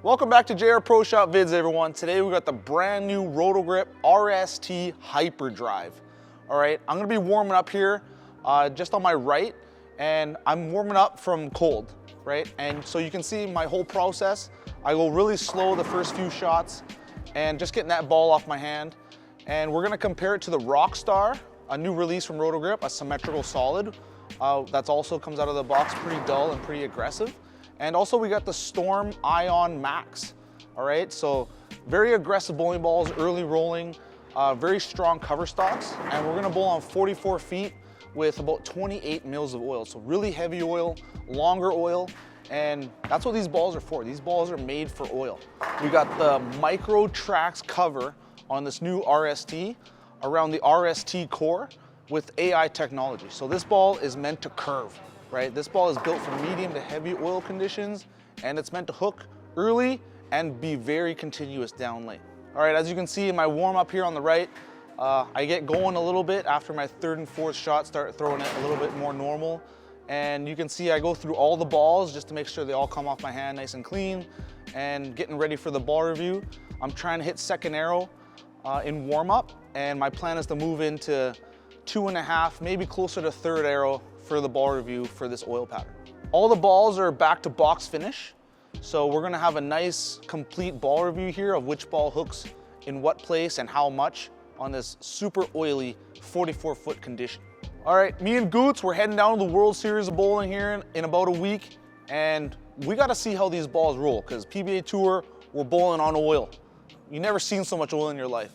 Welcome back to JR Pro Shop Vids, everyone. Today we got the brand new Roto Grip RST Hyperdrive. All right, I'm gonna be warming up here just on my right, and I'm warming up from cold, right? And so you can see my whole process. I go really slow the first few shots and just getting that ball off my hand. And we're gonna compare it to the Rockstar, a new release from Roto Grip, a symmetrical solid. That's also comes out of the box pretty dull and pretty aggressive. And also we got the Storm Ion Max, all right? So very aggressive bowling balls, early rolling, very strong cover stocks. And we're gonna bowl on 44 feet with about 28 mils of oil. So really heavy oil, longer oil, and that's what these balls are for. These balls are made for oil. We got the Micro Tracks cover on this new RST around the RST core with AI technology. So this ball is meant to curve. Right? This ball is built for medium to heavy oil conditions, and it's meant to hook early and be very continuous down lane. All right, as you can see in my warm up here on the right, I get going a little bit after my third and fourth shot, start throwing it a little bit more normal. And you can see I go through all the balls just to make sure they all come off my hand nice and clean, and getting ready for the ball review. I'm trying to hit second arrow in warm up, and my plan is to move into 2.5, maybe closer to third arrow for the ball review for this oil pattern. All the balls are back to box finish. So we're gonna have a nice complete ball review here of which ball hooks in what place and how much on this super oily 44-foot condition. All right, me and Goots, we're heading down to the World Series of Bowling here in about a week, and we gotta see how these balls roll, because PBA Tour, we're bowling on oil. You've never seen so much oil in your life,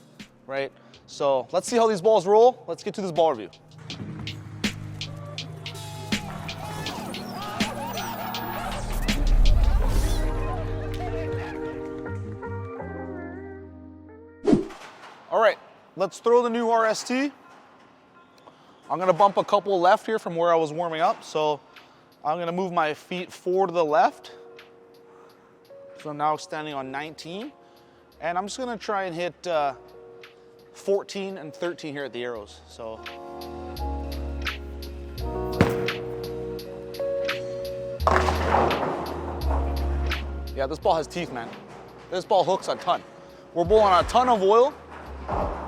right? So let's see how these balls roll. Let's get to this ball review. All right, let's throw the new RST. I'm gonna bump a couple left here from where I was warming up. So I'm gonna move my feet 4 to the left. So now standing on 19. And I'm just gonna try and hit 14 and 13 here at the arrows. So. Yeah, this ball has teeth, man. This ball hooks a ton. We're bowling on a ton of oil,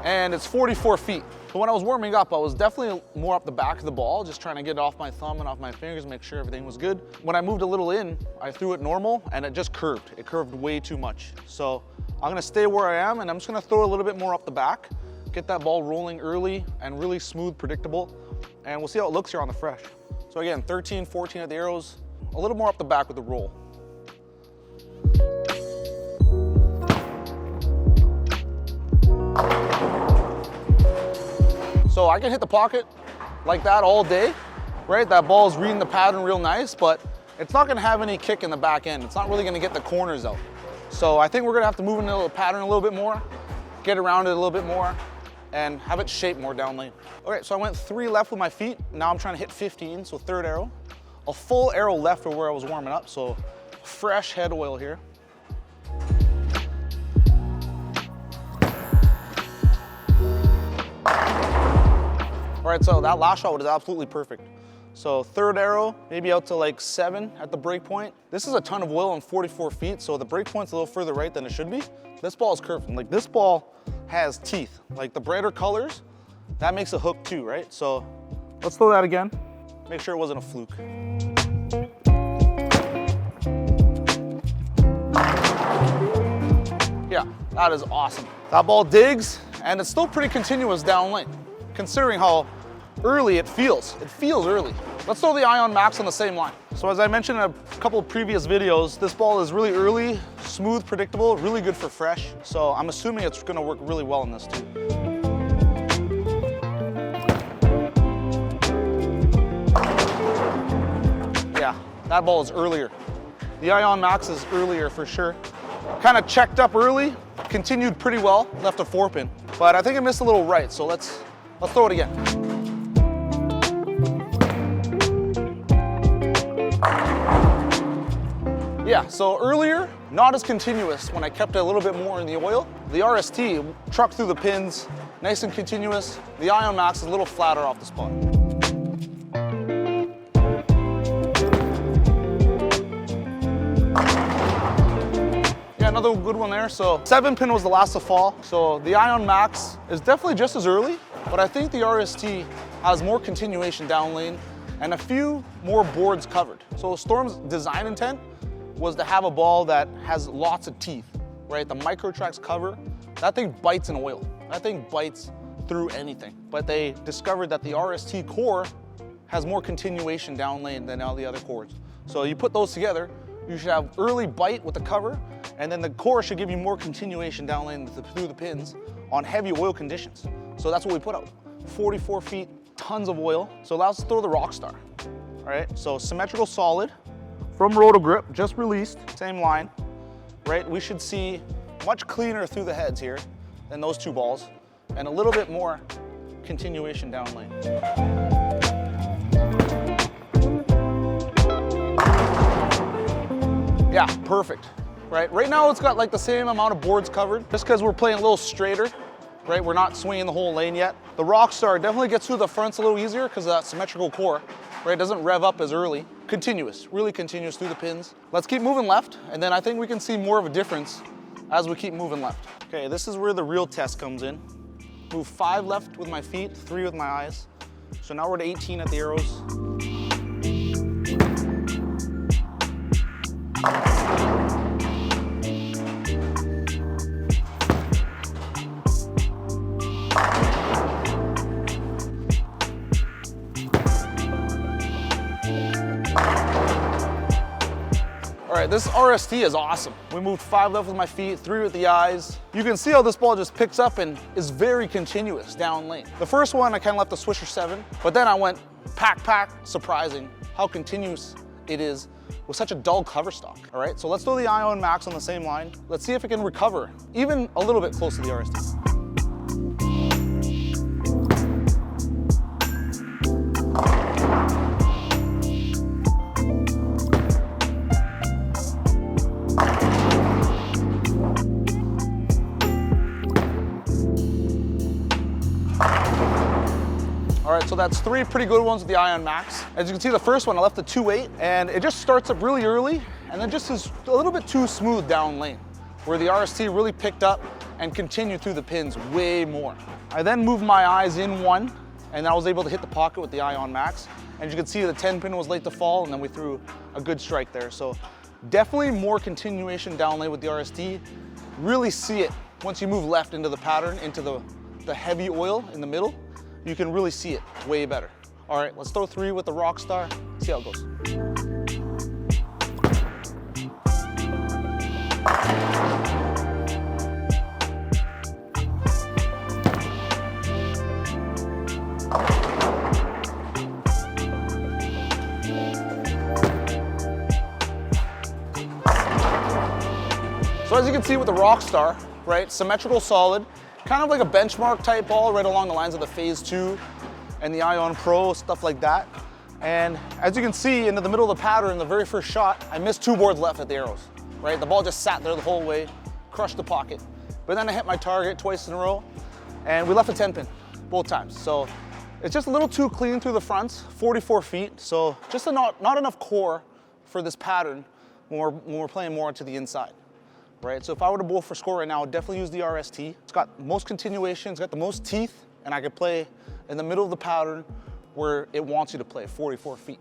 and it's 44 feet. So when I was warming up, I was definitely more up the back of the ball, just trying to get it off my thumb and off my fingers, make sure everything was good. When I moved a little in, I threw it normal, and it just curved. It curved way too much. So I'm gonna stay where I am, and I'm just gonna throw a little bit more up the back, get that ball rolling early and really smooth, predictable, and we'll see how it looks here on the fresh. So again, 13, 14 at the arrows, a little more up the back with the roll. So I can hit the pocket like that all day, right? That ball's reading the pattern real nice, but it's not gonna have any kick in the back end. It's not really gonna get the corners out. So I think we're gonna have to move into the pattern a little bit more, get around it a little bit more, and have it shape more down lane. All right, so I went 3 left with my feet. Now I'm trying to hit 15, so third arrow. A full arrow left of where I was warming up, so fresh head oil here. All right, so that last shot was absolutely perfect. So third arrow, maybe out to like 7 at the break point. This is a ton of oil on 44 feet, so the break point's a little further right than it should be. This ball is curving. Like, this ball has teeth. Like, the brighter colors, that makes a hook too, right? So let's throw that again. Make sure it wasn't a fluke. Yeah, that is awesome. That ball digs, and it's still pretty continuous down lane, considering how early it feels. It feels early. Let's throw the Ion Max on the same line. So as I mentioned in a couple of previous videos, this ball is really early, smooth, predictable, really good for fresh. So I'm assuming it's gonna work really well in this too. Yeah, that ball is earlier. The Ion Max is earlier for sure. Kind of checked up early, continued pretty well, left a 4-pin. But I think I missed a little right, so let's throw it again. Yeah, so earlier, not as continuous when I kept it a little bit more in the oil. The RST trucked through the pins, nice and continuous. The Ion Max is a little flatter off the spot. Yeah, another good one there. So 7-pin was the last to fall. So the Ion Max is definitely just as early, but I think the RST has more continuation down lane and a few more boards covered. So Storm's design intent was to have a ball that has lots of teeth, right? The Microtrax cover, that thing bites in oil. That thing bites through anything. But they discovered that the RST core has more continuation down lane than all the other cores. So you put those together, you should have early bite with the cover, and then the core should give you more continuation down lane through the pins on heavy oil conditions. So that's what we put out. 44 feet, tons of oil. So allows us to throw the Rockstar, all right? So symmetrical solid from Roto Grip, just released, same line, right? We should see much cleaner through the heads here than those two balls, and a little bit more continuation down lane. Yeah, perfect, right? Right now it's got like the same amount of boards covered, just because we're playing a little straighter, right? We're not swinging the whole lane yet. The Rockstar definitely gets through the fronts a little easier because of that symmetrical core, right? It doesn't rev up as early. Continuous, really continuous through the pins. Let's keep moving left, and then I think we can see more of a difference as we keep moving left. Okay, this is where the real test comes in. Move 5 left with my feet, 3 with my eyes. So now we're at 18 at the arrows. All right, this RST is awesome. We moved 5 left with my feet, 3 with the eyes. You can see how this ball just picks up and is very continuous down lane. The first one, I kind of left the Swisher 7, but then I went pack, surprising how continuous it is with such a dull cover stock. All right, so let's throw the Ion Max on the same line. Let's see if it can recover even a little bit close to the RST. All right, so that's 3 pretty good ones with the Ion Max. As you can see, the first one, I left the 2.8, and it just starts up really early, and then just is a little bit too smooth down lane, where the RST really picked up and continued through the pins way more. I then moved my eyes in 1, and I was able to hit the pocket with the Ion Max. And you can see the 10-pin was late to fall, and then we threw a good strike there. So definitely more continuation down lane with the RST. Really see it once you move left into the pattern, into the heavy oil in the middle. You can really see it way better. All right, let's throw 3 with the Rockstar, see how it goes. So as you can see with the Rockstar, right, symmetrical solid, kind of like a benchmark type ball right along the lines of the Phase 2 and the Ion Pro, stuff like that. And as you can see into the middle of the pattern, the very first shot, I missed 2 boards left at the arrows, right? The ball just sat there the whole way, crushed the pocket. But then I hit my target twice in a row, and we left a 10-pin both times. So it's just a little too clean through the fronts, 44 feet. So just not enough core for this pattern when we're playing more into the inside. Right, so if I were to bowl for score right now, I'd definitely use the RST. It's got most continuation, it's got the most teeth, and I could play in the middle of the pattern where it wants you to play, 44 feet.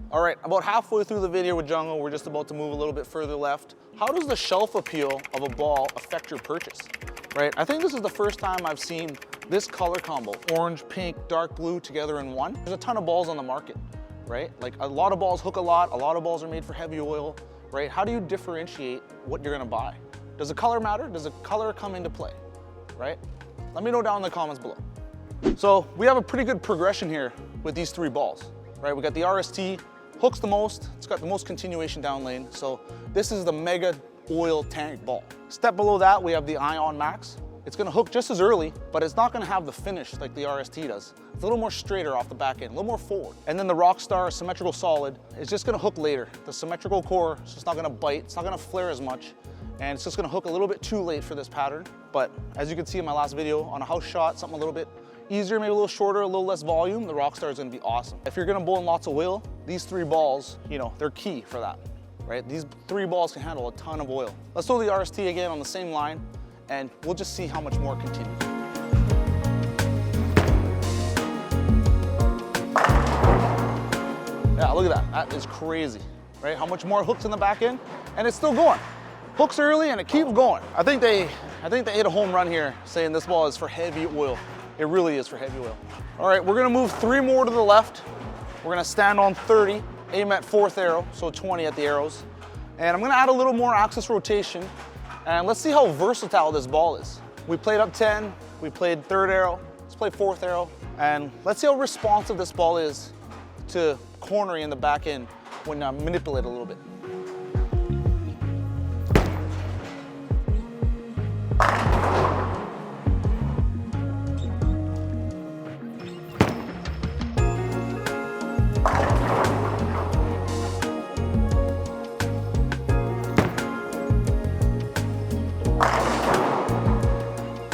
All right, about halfway through the video with Jungo, we're just about to move a little bit further left. How does the shelf appeal of a ball affect your purchase? Right, I think this is the first time I've seen this color combo, orange, pink, dark blue together in one. There's a ton of balls on the market, right? Like a lot of balls hook a lot of balls are made for heavy oil. Right? How do you differentiate what you're gonna buy? Does the color matter? Does the color come into play, right? Let me know down in the comments below. So we have a pretty good progression here with these 3 balls, right? We got the RST, hooks the most, it's got the most continuation down lane. So this is the mega oil tank ball. Step below that, we have the Ion Max. It's gonna hook just as early, but it's not gonna have the finish like the RST does. It's a little more straighter off the back end, a little more forward. And then the Rockstar symmetrical solid is just gonna hook later. The symmetrical core is just not gonna bite, it's not gonna flare as much, and it's just gonna hook a little bit too late for this pattern. But as you can see in my last video, on a house shot, something a little bit easier, maybe a little shorter, a little less volume, the Rockstar is gonna be awesome. If you're gonna bowl in lots of oil, these 3 balls, you know, they're key for that, right? These 3 balls can handle a ton of oil. Let's throw the RST again on the same line, and we'll just see how much more continues. Yeah, look at that. That is crazy, right? How much more hooks in the back end, and it's still going. Hooks early and it keeps going. I think they hit a home run here saying this ball is for heavy oil. It really is for heavy oil. All right, we're gonna move 3 more to the left. We're gonna stand on 30, aim at 4th arrow, so 20 at the arrows. And I'm gonna add a little more axis rotation, and let's see how versatile this ball is. We played up 10, we played 3rd arrow, let's play 4th arrow, and let's see how responsive this ball is to cornering in the back end when I manipulate a little bit.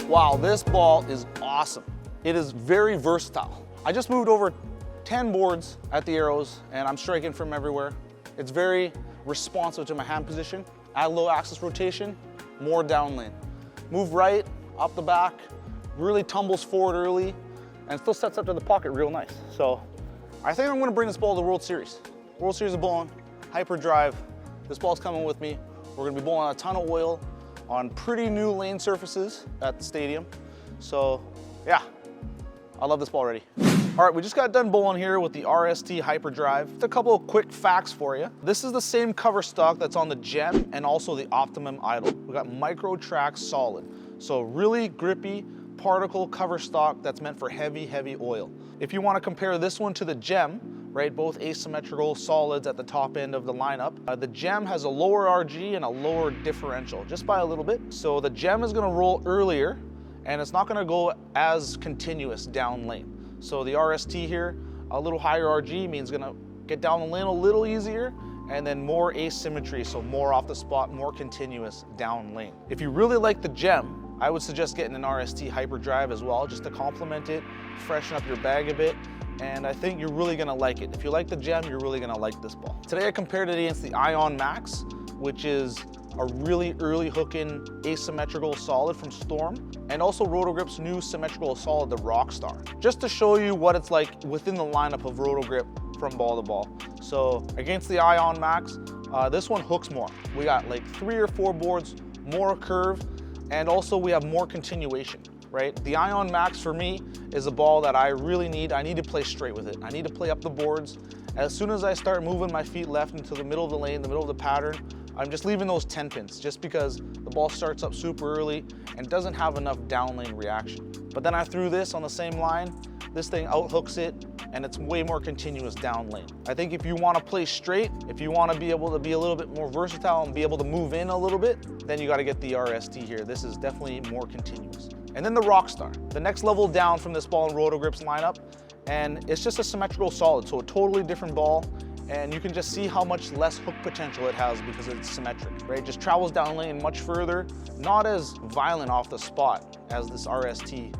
Wow, this ball is awesome. It is very versatile. I just moved over 10 boards at the arrows and I'm striking from everywhere. It's very responsive to my hand position. Add low axis rotation, more down lane. Move right, up the back, really tumbles forward early and still sets up to the pocket real nice. So I think I'm gonna bring this ball to the World Series. World Series of bowling, Hyperdrive. This ball's coming with me. We're gonna be bowling a ton of oil on pretty new lane surfaces at the stadium. So yeah, I love this ball already. All right, we just got done bowling here with the RST Hyperdrive. Just a couple of quick facts for you. This is the same cover stock that's on the Gem and also the Optimum Idol. We got Micro Track Solid. So really grippy particle cover stock that's meant for heavy, heavy oil. If you want to compare this one to the Gem, right, both asymmetrical solids at the top end of the lineup, the Gem has a lower RG and a lower differential, just by a little bit. So the Gem is going to roll earlier and it's not going to go as continuous down lane. So the RST here, a little higher RG means going to get down the lane a little easier, and then more asymmetry, so more off the spot, more continuous down lane. If you really like the Gem, I would suggest getting an RST Hyperdrive as well, just to complement it, freshen up your bag a bit, and I think you're really gonna like it. If you like the Gem, you're really gonna like this ball. Today I compared it against the Ion Max, which is a really early hooking asymmetrical solid from Storm, and also Roto Grip's new symmetrical solid, the Rockstar, just to show you what it's like within the lineup of Roto Grip from ball to ball. So against the Ion Max, this one hooks more. We got like 3 or 4 boards, more curve, and also we have more continuation, right? The Ion Max for me is a ball that I really need. I need to play straight with it. I need to play up the boards. As soon as I start moving my feet left into the middle of the lane, the middle of the pattern, I'm just leaving those 10 pins just because the ball starts up super early and doesn't have enough down lane reaction. But then I threw this on the same line, this thing out hooks it, and it's way more continuous down lane. I think if you want to play straight, if you want to be able to be a little bit more versatile and be able to move in a little bit, then you got to get the RST here. This is definitely more continuous. And then the Rockstar, the next level down from this ball in Roto Grip's lineup, and it's just a symmetrical solid, so a totally different ball. And you can just see how much less hook potential it has because it's symmetric, right? It just travels down lane much further, not as violent off the spot as this RST.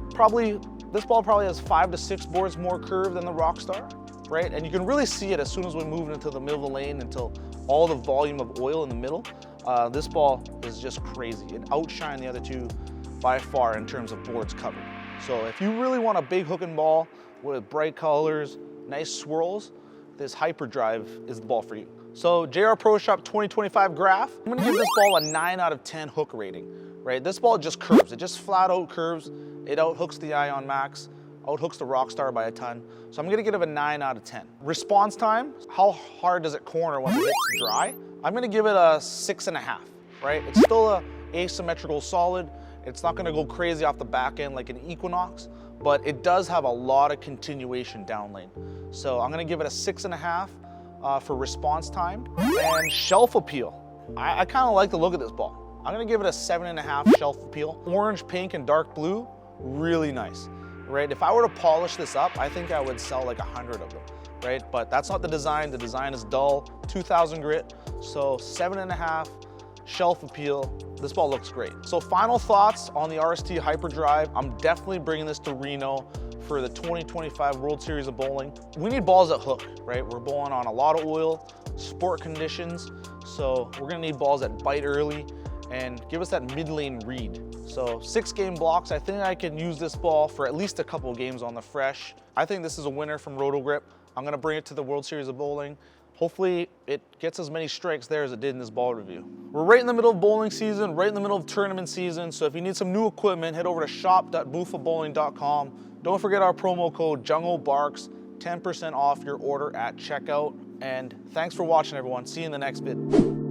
This ball probably has 5 to 6 boards more curve than the Rockstar, right? And you can really see it as soon as we move into the middle of the lane until all the volume of oil in the middle. This ball is just crazy. It outshined the other two by far in terms of boards covered. So if you really want a big hooking ball with bright colors, nice swirls, this Hyperdrive is the ball for you. So JR Pro Shop 2025 graph, I'm gonna give this ball a 9 out of 10 hook rating, right? This ball just curves, it just flat out curves. It out hooks the Ion Max, out hooks the Rockstar by a ton. So I'm gonna give it a 9 out of 10. Response time, how hard does it corner when it hits dry? I'm gonna give it a 6.5, right? It's still a asymmetrical solid. It's not gonna go crazy off the back end like an Equinox, but it does have a lot of continuation down lane. So I'm gonna give it a 6.5 for response time. And shelf appeal, I kinda like the look of this ball. I'm gonna give it a 7.5 shelf appeal. Orange, pink, and dark blue, really nice, right? If I were to polish this up, I think I would sell like 100 of them, right? But that's not the design is dull, 2000 grit, so 7.5 shelf appeal. This ball looks great. So final thoughts on the RST Hyperdrive. I'm definitely bringing this to Reno for the 2025 World Series of Bowling. We need balls that hook, right? We're bowling on a lot of oil, sport conditions. So we're gonna need balls that bite early and give us that mid lane read. So 6 game blocks, I think I can use this ball for at least a couple of games on the fresh. I think this is a winner from Roto Grip. I'm gonna bring it to the World Series of Bowling. Hopefully it gets as many strikes there as it did in this ball review. We're right in the middle of bowling season, right in the middle of tournament season. So if you need some new equipment, head over to shop.bufabowling.com. Don't forget our promo code JungoBarks, 10% off your order at checkout. And thanks for watching, everyone. See you in the next vid.